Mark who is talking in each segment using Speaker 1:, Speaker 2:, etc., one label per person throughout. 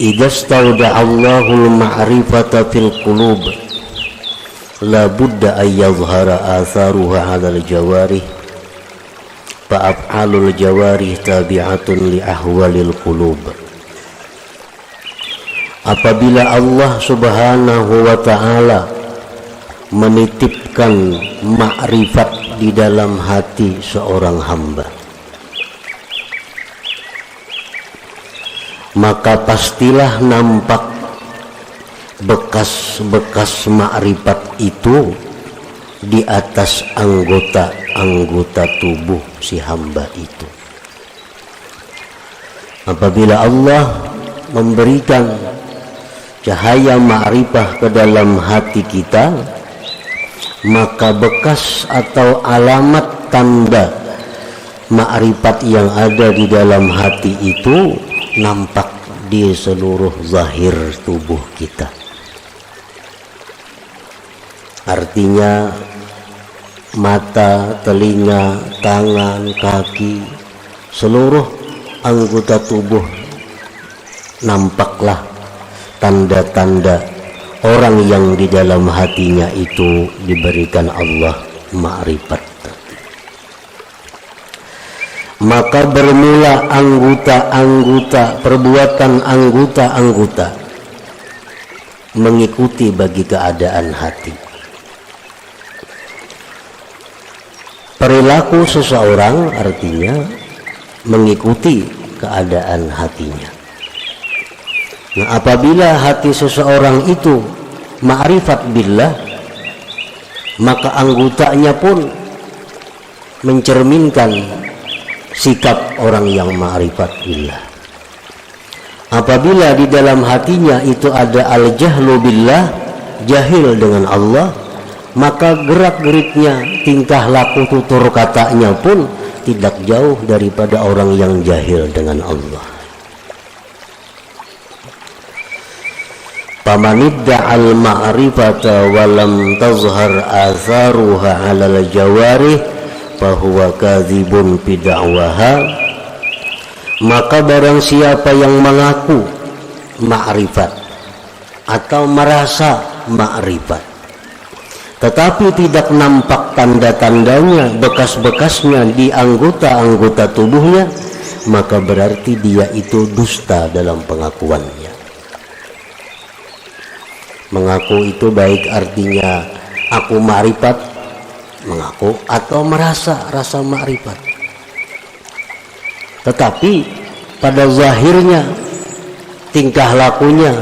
Speaker 1: idza stawda'allahu al-ma'rifata fil qulub la budda ay yadhhara atharuha 'ala al-jawarih fa af'alul jawarih tabi'atun li ahwalil qulub. Apabila Allah Subhanahu wa ta'ala menitipkan makrifat di dalam hati seorang hamba, maka pastilah nampak bekas-bekas makrifat itu di atas anggota-anggota tubuh si hamba itu. Apabila Allah memberikan cahaya ma'rifah ke dalam hati kita, maka bekas atau alamat tanda ma'rifat yang ada di dalam hati itu nampak di seluruh zahir tubuh kita. Artinya mata, telinga, tangan, kaki, seluruh anggota tubuh nampaklah tanda-tanda orang yang di dalam hatinya itu diberikan Allah ma'rifat. Maka bermula anggota-anggota, perbuatan anggota-anggota mengikuti bagi keadaan hati. Perilaku seseorang artinya mengikuti keadaan hatinya. Nah, apabila hati seseorang itu ma'rifat billah, maka anggotanya pun mencerminkan sikap orang yang ma'rifat billah. Apabila di dalam hatinya itu ada al-jahlu billah, jahil dengan Allah, maka gerak-geriknya, tingkah laku tutur katanya pun tidak jauh daripada orang yang jahil dengan Allah. Famanidda'a al-ma'rifata wa lam tazhar atharuha 'ala al-jawarih fahuwa kadzibun fi da'waha. Maka barang siapa yang mengaku ma'rifat atau merasa ma'rifat tetapi tidak nampak tanda-tandanya, bekas-bekasnya di anggota-anggota tubuhnya, maka berarti dia itu dusta dalam pengakuannya. Mengaku itu baik artinya aku ma'rifat, mengaku, atau rasa ma'rifat. Tetapi pada zahirnya, tingkah lakunya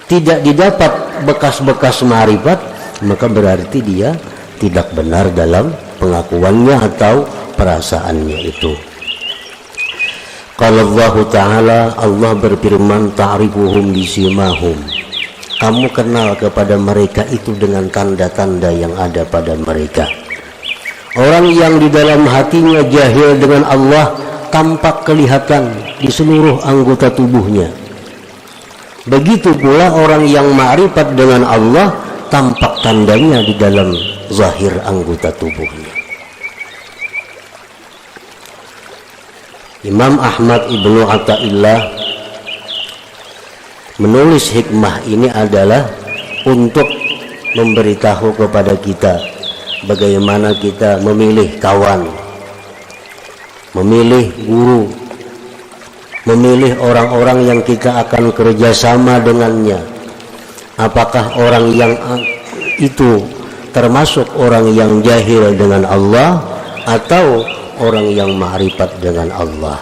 Speaker 1: tidak didapat bekas-bekas ma'rifat, maka berarti dia tidak benar dalam pengakuannya atau perasaannya itu. Qala Allah Ta'ala, Allah berfirman, ta'rifuhum bisimahum, kamu kenal kepada mereka itu dengan tanda-tanda yang ada pada mereka. Orang yang di dalam hatinya jahil dengan Allah tampak kelihatan di seluruh anggota tubuhnya. Begitu pula orang yang ma'rifat dengan Allah tampak tandanya di dalam zahir anggota tubuhnya. Imam Ahmad Ibnu Athaillah menulis hikmah ini adalah untuk memberitahu kepada kita bagaimana kita memilih kawan, memilih guru, memilih orang-orang yang kita akan kerjasama dengannya. Apakah orang yang itu termasuk orang yang jahil dengan Allah atau orang yang ma'rifat dengan Allah?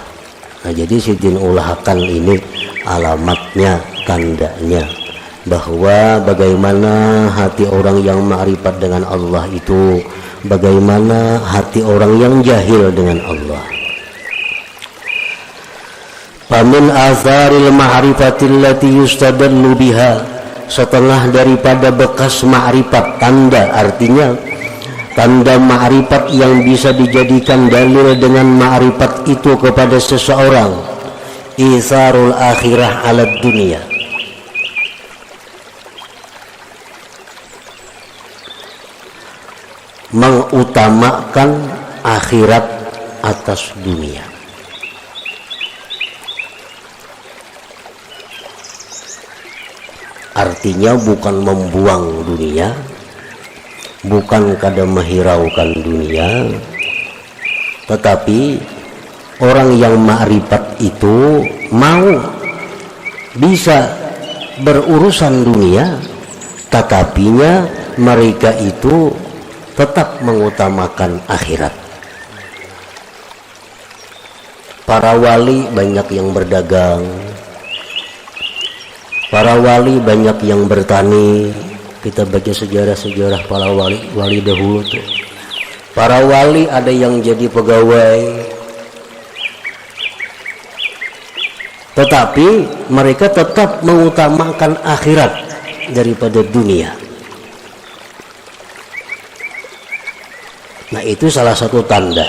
Speaker 1: Nah, jadi Sidin ulahkan ini alamatnya, tandanya, bahwa bagaimana hati orang yang ma'rifat dengan Allah itu, bagaimana hati orang yang jahil dengan Allah. Famin atharil ma'rifatil lati yustadallu biha, setengah daripada bekas ma'rifat, tanda, artinya tanda ma'rifat yang bisa dijadikan dalil dengan ma'rifat itu kepada seseorang, isarul akhirah ala dunia, mengutamakan akhirat atas dunia. Artinya bukan membuang dunia, bukan kada menghiraukan dunia, tetapi orang yang ma'rifat itu mau bisa berurusan dunia, tetapinya mereka itu tetap mengutamakan akhirat. Para wali banyak yang berdagang, para wali banyak yang bertani. Kita baca sejarah-sejarah para wali dahulu tuh. Para wali ada yang jadi pegawai, tetapi mereka tetap mengutamakan akhirat daripada dunia. Nah, itu salah satu tanda.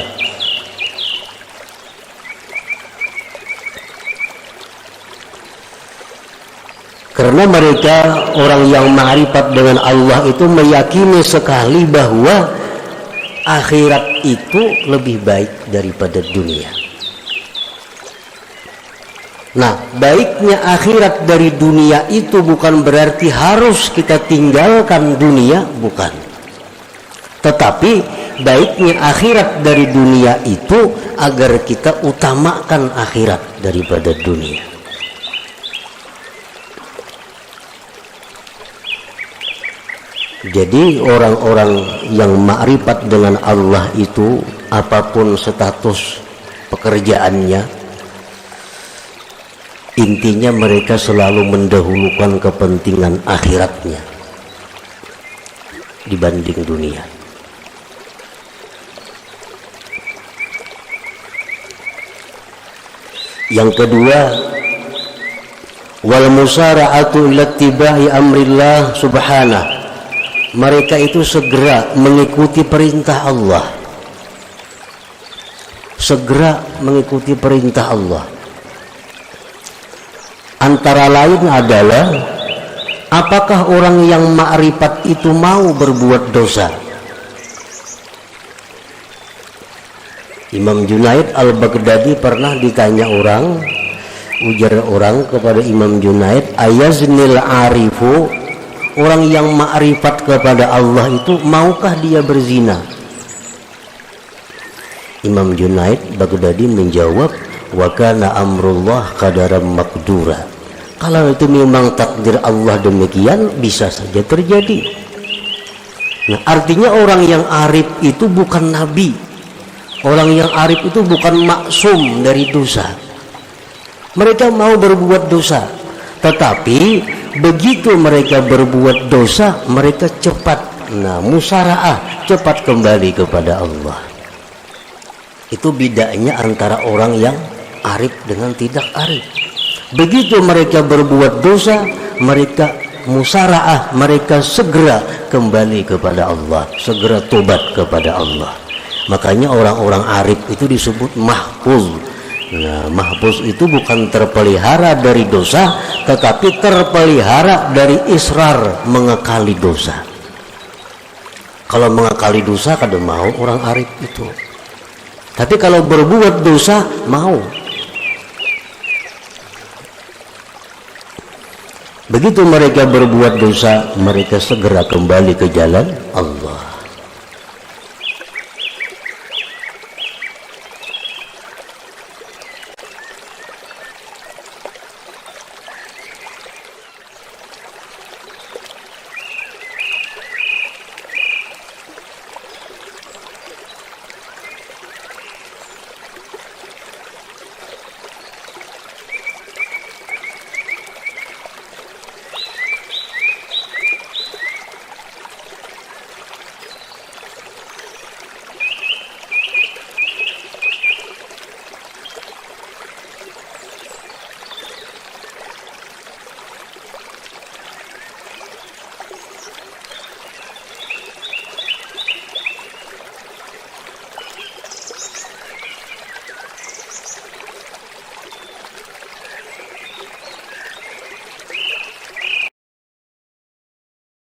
Speaker 1: Karena mereka orang yang ma'rifat dengan Allah itu meyakini sekali bahwa akhirat itu lebih baik daripada dunia. Nah, baiknya akhirat dari dunia itu bukan berarti harus kita tinggalkan dunia, bukan. Tetapi baiknya akhirat dari dunia itu agar kita utamakan akhirat daripada dunia. Jadi orang-orang yang ma'rifat dengan Allah itu apapun status pekerjaannya, intinya mereka selalu mendahulukan kepentingan akhiratnya dibanding dunia. Yang kedua, wal musara'atu ila ittiba'i amrillah subhanahu. Mereka itu segera mengikuti perintah Allah, segera mengikuti perintah Allah. Antara lain adalah apakah orang yang ma'rifat itu mau berbuat dosa. Imam Junaid al-Baghdadi pernah ditanya orang, ujar orang kepada Imam Junaid, ayaznil arifu, orang yang ma'rifat kepada Allah itu maukah dia berzina? Imam Junaid Baghdadi menjawab, wa kana amrullah qadaran maqdura. Kalau itu memang takdir Allah demikian, bisa saja terjadi. Nah, artinya orang yang arif itu bukan nabi. Orang yang arif itu bukan maksum dari dosa. Mereka mau berbuat dosa, tetapi begitu mereka berbuat dosa, mereka cepat, musara'ah, cepat kembali kepada Allah. Itu bedanya antara orang yang arif dengan tidak arif. Begitu mereka berbuat dosa, mereka musara'ah, mereka segera kembali kepada Allah, segera tobat kepada Allah. Makanya orang-orang arif itu disebut mahfuz. Nah, mahfuz itu bukan terpelihara dari dosa, tetapi terpelihara dari israr, mengekali dosa. Kalau mengekali dosa kada mau orang arif itu. Tapi kalau berbuat dosa mau. Begitu mereka berbuat dosa, mereka segera kembali ke jalan Allah.